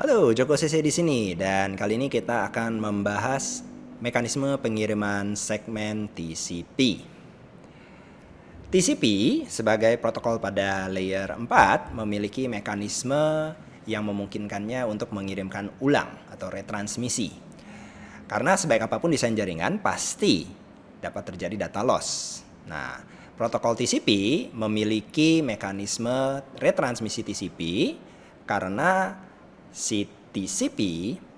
Halo, Joko CC di sini dan kali ini kita akan membahas mekanisme pengiriman segmen TCP. TCP sebagai protokol pada layer 4 memiliki mekanisme yang memungkinkannya untuk mengirimkan ulang atau retransmisi. Karena sebaik apapun desain jaringan pasti dapat terjadi data loss. Nah, protokol TCP memiliki mekanisme retransmisi TCP karena si TCP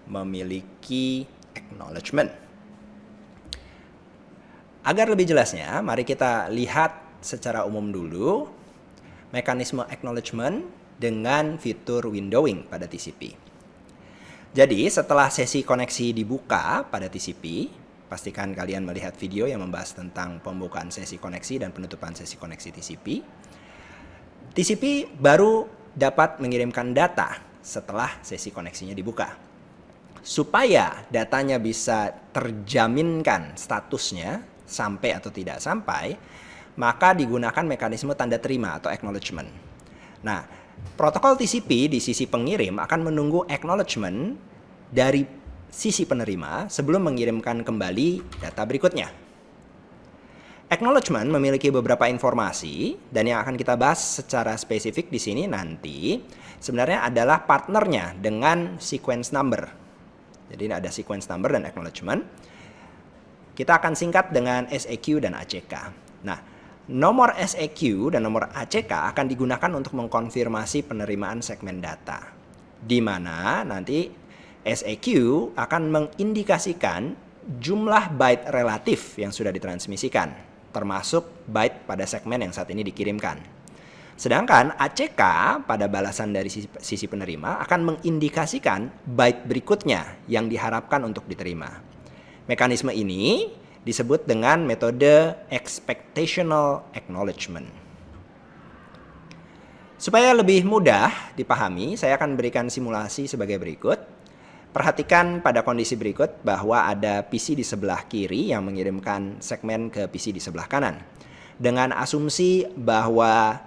memiliki acknowledgement. Agar lebih jelasnya, mari kita lihat secara umum dulu mekanisme acknowledgement dengan fitur windowing pada TCP. Jadi setelah sesi koneksi dibuka pada TCP, pastikan kalian melihat video yang membahas tentang pembukaan sesi koneksi dan penutupan sesi koneksi TCP. TCP baru dapat mengirimkan data setelah sesi koneksinya dibuka. Supaya datanya bisa terjaminkan statusnya sampai atau tidak sampai, maka digunakan mekanisme tanda terima atau acknowledgement. Nah, protokol TCP di sisi pengirim akan menunggu acknowledgement dari sisi penerima sebelum mengirimkan kembali data berikutnya. Acknowledgement memiliki beberapa informasi dan yang akan kita bahas secara spesifik di sini nanti sebenarnya adalah partnernya dengan sequence number. Jadi ada sequence number dan acknowledgement. Kita akan singkat dengan SEQ dan ACK. Nah, nomor SEQ dan nomor ACK akan digunakan untuk mengkonfirmasi penerimaan segmen data. Di mana nanti SEQ akan mengindikasikan jumlah byte relatif yang sudah ditransmisikan, termasuk byte pada segmen yang saat ini dikirimkan. Sedangkan ACK pada balasan dari sisi penerima akan mengindikasikan byte berikutnya yang diharapkan untuk diterima. Mekanisme ini disebut dengan metode expectational acknowledgement. Supaya lebih mudah dipahami, saya akan berikan simulasi sebagai berikut. Perhatikan pada kondisi berikut bahwa ada PC di sebelah kiri yang mengirimkan segmen ke PC di sebelah kanan. Dengan asumsi bahwa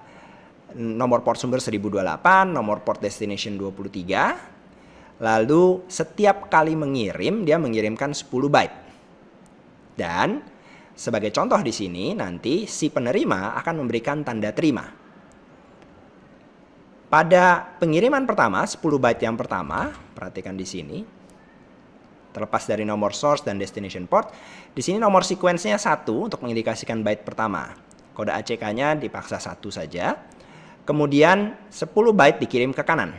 nomor port sumber 1028, nomor port destination 23, lalu setiap kali mengirim dia mengirimkan 10 byte. Dan sebagai contoh di sini nanti si penerima akan memberikan tanda terima. Pada pengiriman pertama, 10 byte yang pertama, perhatikan di sini. Terlepas dari nomor source dan destination port, di sini nomor sequence-nya 1 untuk mengindikasikan byte pertama. Kode ACK-nya dipaksa 1 saja. Kemudian 10 byte dikirim ke kanan.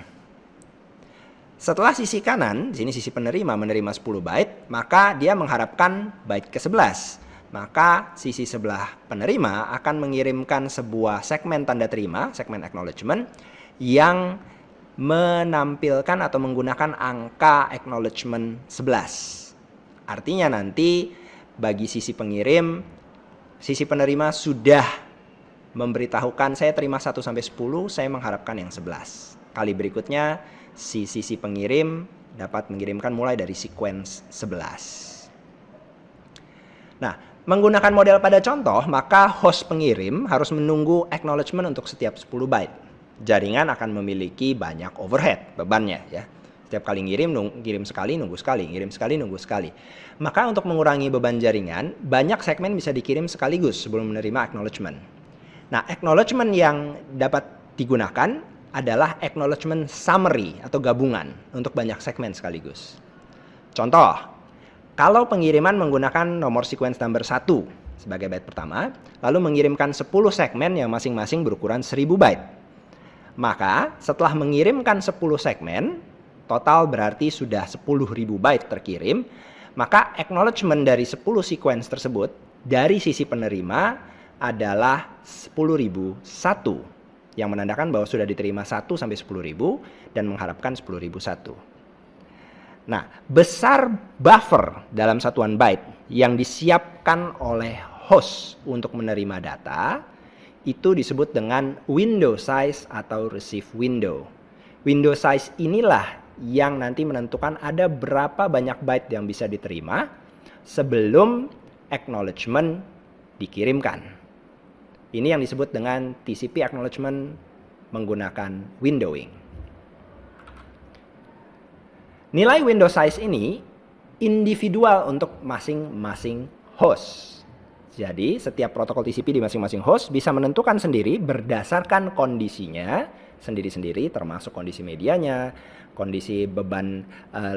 Setelah sisi kanan, di sini sisi penerima menerima 10 byte, maka dia mengharapkan byte ke-11. Maka sisi sebelah penerima akan mengirimkan sebuah segmen tanda terima, segmen acknowledgement, yang menampilkan atau menggunakan angka acknowledgement 11. Artinya nanti bagi sisi pengirim, sisi penerima sudah memberitahukan saya terima 1 sampai 10, saya mengharapkan yang 11. Kali berikutnya si sisi pengirim dapat mengirimkan mulai dari sequence 11. Nah, menggunakan model pada contoh, maka host pengirim harus menunggu acknowledgement untuk setiap 10 byte. Jaringan akan memiliki banyak overhead bebannya ya. Setiap kali ngirim sekali, nunggu sekali, ngirim sekali, nunggu sekali. Maka untuk mengurangi beban jaringan, banyak segmen bisa dikirim sekaligus sebelum menerima acknowledgement. Nah, acknowledgement yang dapat digunakan adalah acknowledgement summary atau gabungan untuk banyak segmen sekaligus. Contoh, kalau pengiriman menggunakan nomor sequence number 1 sebagai byte pertama, lalu mengirimkan 10 segmen yang masing-masing berukuran 1000 byte. Maka setelah mengirimkan 10 segmen, total berarti sudah 10.000 byte terkirim, maka acknowledgement dari 10 sequence tersebut dari sisi penerima adalah 10.001 yang menandakan bahwa sudah diterima 1 sampai 10.000 dan mengharapkan 10.001. Nah, besar buffer dalam satuan byte yang disiapkan oleh host untuk menerima data itu disebut dengan window size atau receive window. Window size inilah yang nanti menentukan ada berapa banyak byte yang bisa diterima sebelum acknowledgement dikirimkan. Ini yang disebut dengan TCP acknowledgement menggunakan windowing. Nilai window size ini individual untuk masing-masing host. Jadi setiap protokol TCP di masing-masing host bisa menentukan sendiri berdasarkan kondisinya sendiri-sendiri, termasuk kondisi medianya, kondisi beban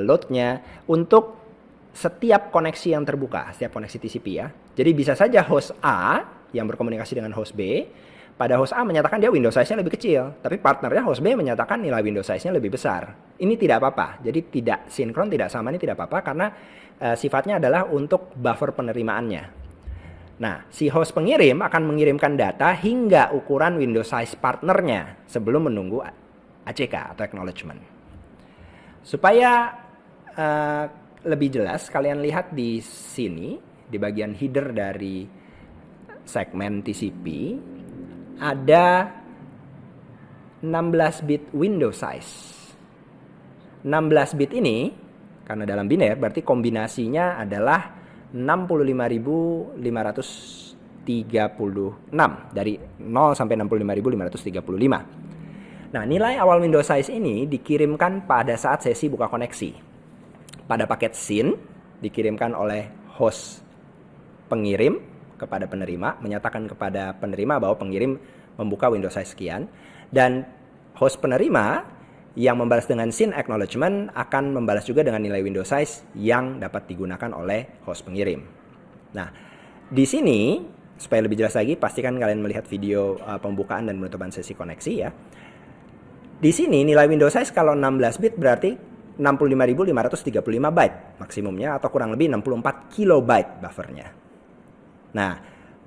loadnya, untuk setiap koneksi yang terbuka, setiap koneksi TCP ya. Jadi bisa saja host A yang berkomunikasi dengan host B, pada host A menyatakan dia window size-nya lebih kecil, tapi partnernya host B menyatakan nilai window size-nya lebih besar. Ini tidak apa-apa, jadi tidak sinkron, tidak sama, ini tidak apa-apa karena sifatnya adalah untuk buffer penerimaannya. Nah, si host pengirim akan mengirimkan data hingga ukuran window size partnernya sebelum menunggu ACK atau acknowledgement. Supaya lebih jelas, kalian lihat di sini, di bagian header dari segmen TCP, ada 16 bit window size. 16 bit ini, karena dalam biner, berarti kombinasinya adalah 65.536, dari 0 sampai 65.535. Nah, nilai awal window size ini dikirimkan pada saat sesi buka koneksi. Pada paket SYN dikirimkan oleh host pengirim kepada penerima, menyatakan kepada penerima bahwa pengirim membuka window size sekian, dan host penerima yang membalas dengan SYN acknowledgement akan membalas juga dengan nilai window size yang dapat digunakan oleh host pengirim. Nah, di sini supaya lebih jelas lagi, pastikan kalian melihat video pembukaan dan penutupan sesi koneksi ya. Di sini nilai window size kalau 16 bit berarti 65.535 byte maksimumnya, atau kurang lebih 64 kilobyte buffernya. Nah,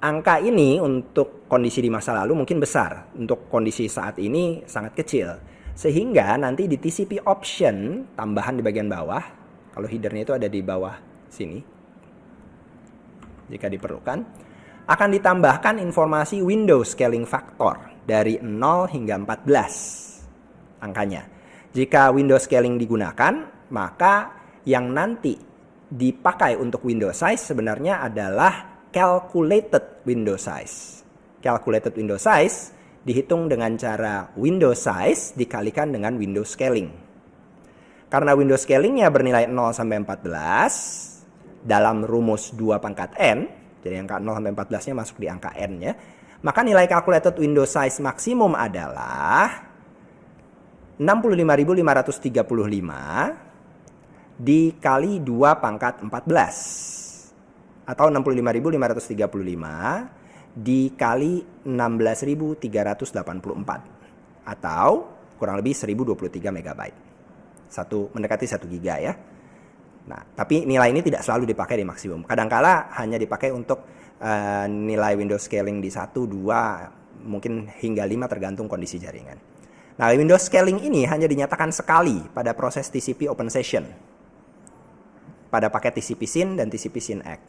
angka ini untuk kondisi di masa lalu mungkin besar, untuk kondisi saat ini sangat kecil. Sehingga nanti di TCP option tambahan di bagian bawah, kalau headernya itu ada di bawah sini, jika diperlukan, akan ditambahkan informasi window scaling factor dari 0 hingga 14 angkanya. Jika window scaling digunakan, maka yang nanti dipakai untuk window size sebenarnya adalah calculated window size. Calculated window size dihitung dengan cara window size dikalikan dengan window scaling. Karena window scalingnya bernilai 0 sampai 14 dalam rumus 2 pangkat n, jadi angka 0 sampai 14-nya masuk di angka n-nya, maka nilai calculated window size maksimum adalah 65.535 dikali 2 pangkat 14. Atau 65.535 dikali 16.384, atau kurang lebih 1023 megabyte. Mendekati 1 giga ya. Nah, tapi nilai ini tidak selalu dipakai di maksimum. Kadangkala hanya dipakai untuk nilai window scaling di 1, 2, mungkin hingga 5 tergantung kondisi jaringan. Nah, window scaling ini hanya dinyatakan sekali pada proses TCP open session, pada paket TCP SYN dan TCP SYN ACK.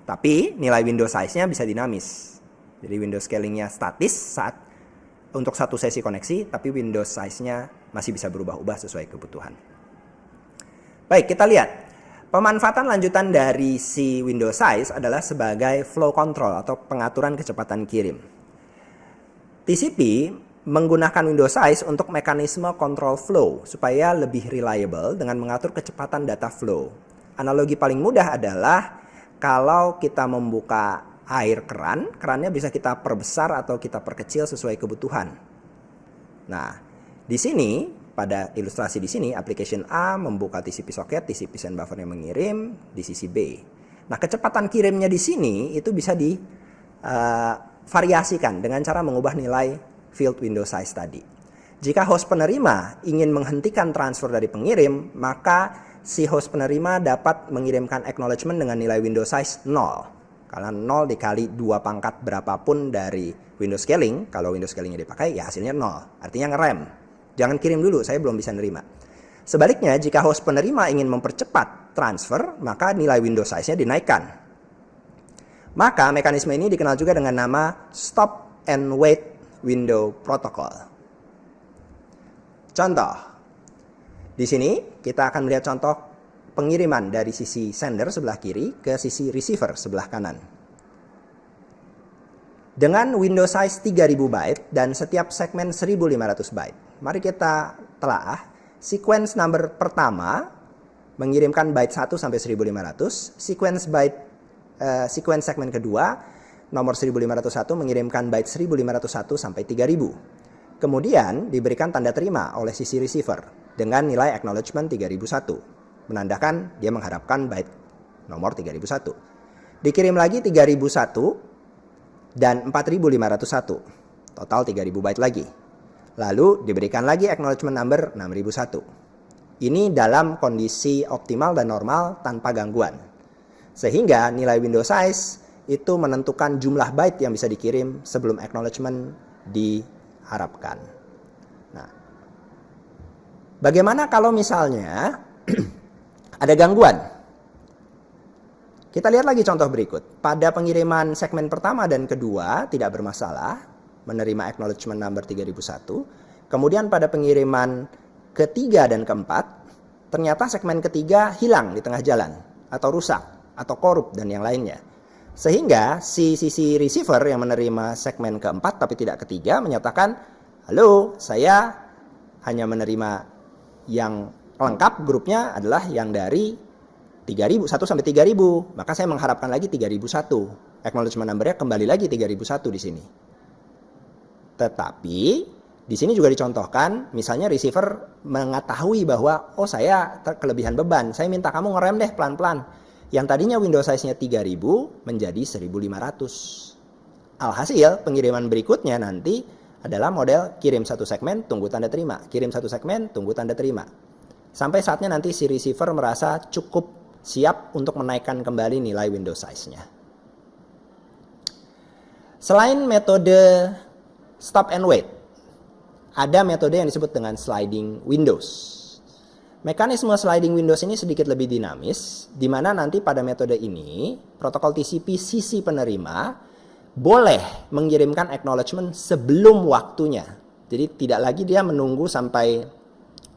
Tapi nilai window size-nya bisa dinamis. Jadi window scalingnya statis saat untuk satu sesi koneksi, tapi window size-nya masih bisa berubah-ubah sesuai kebutuhan. Baik, kita lihat. Pemanfaatan lanjutan dari si window size adalah sebagai flow control atau pengaturan kecepatan kirim. TCP menggunakan window size untuk mekanisme control flow supaya lebih reliable dengan mengatur kecepatan data flow. Analogi paling mudah adalah kalau kita membuka air kerannya bisa kita perbesar atau kita perkecil sesuai kebutuhan. Nah, di sini pada ilustrasi di sini application A membuka TCP socket, TCP send buffernya mengirim di sisi B. Nah, kecepatan kirimnya di sini itu bisa divariasikan dengan cara mengubah nilai field window size tadi. Jika host penerima ingin menghentikan transfer dari pengirim, maka si host penerima dapat mengirimkan acknowledgement dengan nilai window size 0. Karena 0 dikali 2 pangkat berapapun dari window scaling, kalau window scalingnya dipakai ya hasilnya 0. Artinya ngerem. Jangan kirim dulu, saya belum bisa nerima. Sebaliknya, jika host penerima ingin mempercepat transfer, maka nilai window size-nya dinaikkan. Maka mekanisme ini dikenal juga dengan nama stop and wait window protocol. Contoh. Di sini kita akan melihat contoh pengiriman dari sisi sender sebelah kiri ke sisi receiver sebelah kanan. Dengan window size 3000 byte dan setiap segmen 1500 byte. Mari kita telaah sequence number pertama mengirimkan byte 1 sampai 1500, sequence segmen kedua nomor 1501 mengirimkan byte 1501 sampai 3000. Kemudian diberikan tanda terima oleh sisi receiver dengan nilai acknowledgement 3001, menandakan dia mengharapkan byte nomor 3001. Dikirim lagi 3001 dan 4501, total 3000 byte lagi. Lalu diberikan lagi acknowledgement number 6001. Ini dalam kondisi optimal dan normal tanpa gangguan. Sehingga nilai window size itu menentukan jumlah byte yang bisa dikirim sebelum acknowledgement diharapkan. Nah, bagaimana kalau misalnya ada gangguan? Kita lihat lagi contoh berikut. Pada pengiriman segmen pertama dan kedua tidak bermasalah, menerima acknowledgement number 3001. Kemudian pada pengiriman ketiga dan keempat, ternyata segmen ketiga hilang di tengah jalan, atau rusak, atau korup, dan yang lainnya. Sehingga si sisi receiver yang menerima segmen keempat tapi tidak ketiga menyatakan, halo, saya hanya menerima yang lengkap, grupnya adalah yang dari 3000, 1 sampai 3000, maka saya mengharapkan lagi 3001. Acknowledgement number-nya kembali lagi 3001 di sini. Tetapi di sini juga dicontohkan, misalnya receiver mengetahui bahwa, oh saya kelebihan beban, saya minta kamu ngerem deh pelan-pelan. Yang tadinya window size-nya 3000 menjadi 1500. Alhasil, pengiriman berikutnya nanti adalah model kirim satu segmen, tunggu tanda terima. Kirim satu segmen, tunggu tanda terima. Sampai saatnya nanti si receiver merasa cukup siap untuk menaikkan kembali nilai window size-nya. Selain metode stop and wait, ada metode yang disebut dengan sliding windows. Mekanisme sliding windows ini sedikit lebih dinamis, di mana nanti pada metode ini, protokol TCP sisi penerima boleh mengirimkan acknowledgement sebelum waktunya. Jadi tidak lagi dia menunggu sampai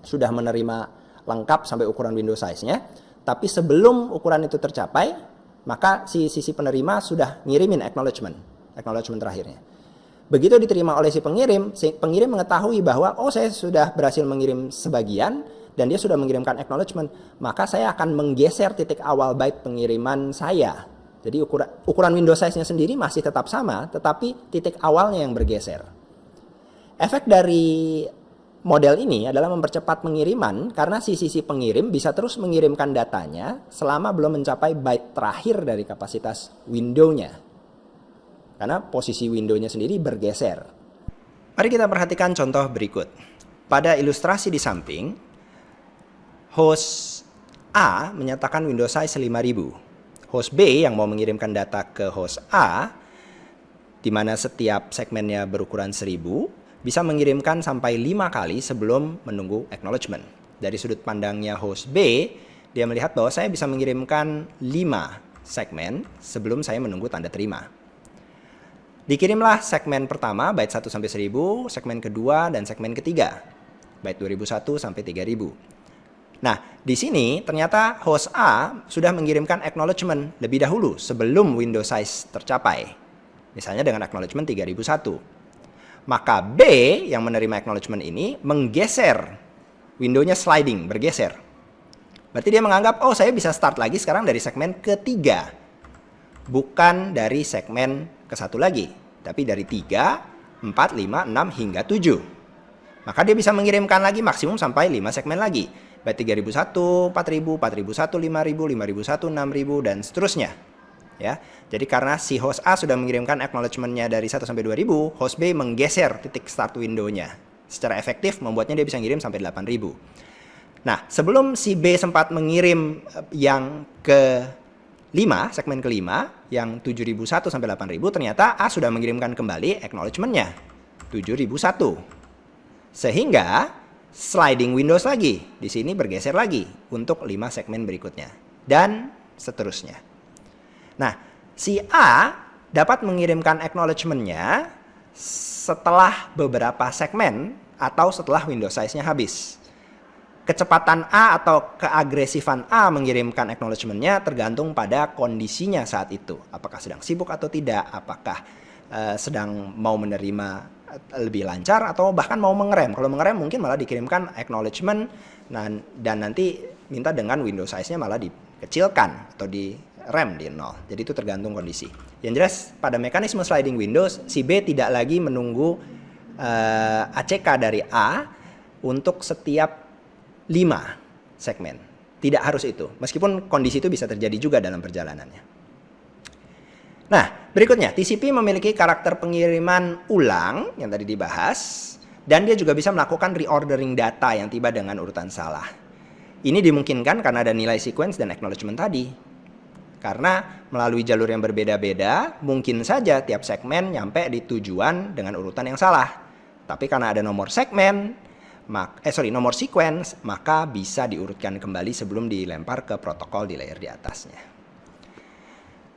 sudah menerima lengkap sampai ukuran window size-nya, tapi sebelum ukuran itu tercapai, maka si sisi penerima sudah ngirimin acknowledgement terakhirnya. Begitu diterima oleh si pengirim mengetahui bahwa, oh saya sudah berhasil mengirim sebagian, dan dia sudah mengirimkan acknowledgement, maka saya akan menggeser titik awal byte pengiriman saya. Jadi ukuran window size-nya sendiri masih tetap sama, tetapi titik awalnya yang bergeser. Efek dari model ini adalah mempercepat pengiriman, karena si sisi pengirim bisa terus mengirimkan datanya selama belum mencapai byte terakhir dari kapasitas window-nya. Karena posisi window-nya sendiri bergeser. Mari kita perhatikan contoh berikut. Pada ilustrasi di samping, host A menyatakan window size 5000. Host B yang mau mengirimkan data ke host A, di mana setiap segmennya berukuran 1000, bisa mengirimkan sampai 5 kali sebelum menunggu acknowledgement. Dari sudut pandangnya host B, dia melihat bahwa saya bisa mengirimkan 5 segmen sebelum saya menunggu tanda terima. Dikirimlah segmen pertama, byte 1 sampai 1000, segmen kedua dan segmen ketiga, byte 2001 sampai 3000. Nah, di sini ternyata host A sudah mengirimkan acknowledgement lebih dahulu sebelum window size tercapai. Misalnya dengan acknowledgement 3001. Maka B yang menerima acknowledgement ini menggeser windownya sliding, bergeser. Berarti dia menganggap, oh saya bisa start lagi sekarang dari segmen ketiga. Bukan dari segmen ke satu lagi, tapi dari 3, 4, 5, 6 hingga 7. Maka dia bisa mengirimkan lagi maksimum sampai 5 segmen lagi. Byte 3001, 4000, 4001, 5000, 5001, 6000 dan seterusnya. Ya. Jadi karena si host A sudah mengirimkan acknowledgement-nya dari 1 sampai 2000, host B menggeser titik start window-nya. Secara efektif membuatnya dia bisa ngirim sampai 8000. Nah, sebelum si B sempat mengirim yang ke-5, segmen ke-5, yang 7001 sampai 8000, ternyata A sudah mengirimkan kembali acknowledgement-nya 7001. Sehingga sliding windows lagi, di sini bergeser lagi untuk 5 segmen berikutnya dan seterusnya. Nah, si A dapat mengirimkan acknowledgement-nya setelah beberapa segmen atau setelah window size-nya habis. Kecepatan A atau keagresifan A mengirimkan acknowledgement-nya tergantung pada kondisinya saat itu. Apakah sedang sibuk atau tidak, apakah sedang mau menerima lebih lancar, atau bahkan mau mengerem. Kalau mengerem mungkin malah dikirimkan acknowledgement dan nanti minta dengan window size-nya malah dikecilkan atau direm di 0. Jadi itu tergantung kondisi. Yang jelas pada mekanisme sliding windows, si B tidak lagi menunggu ACK dari A untuk setiap 5 segmen. Tidak harus itu, meskipun kondisi itu bisa terjadi juga dalam perjalanannya. Nah, berikutnya, TCP memiliki karakter pengiriman ulang yang tadi dibahas, dan dia juga bisa melakukan reordering data yang tiba dengan urutan salah. Ini dimungkinkan karena ada nilai sequence dan acknowledgement tadi. Karena melalui jalur yang berbeda-beda, mungkin saja tiap segmen nyampe di tujuan dengan urutan yang salah. Tapi karena ada nomor segmen, nomor sequence, maka bisa diurutkan kembali sebelum dilempar ke protokol di layer di atasnya.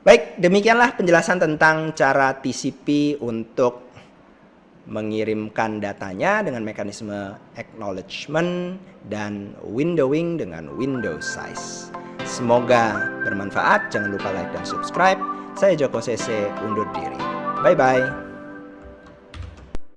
Baik, demikianlah penjelasan tentang cara TCP untuk mengirimkan datanya dengan mekanisme acknowledgement dan windowing dengan window size. Semoga bermanfaat. Jangan lupa like dan subscribe. Saya Joko Sese undur diri. Bye-bye.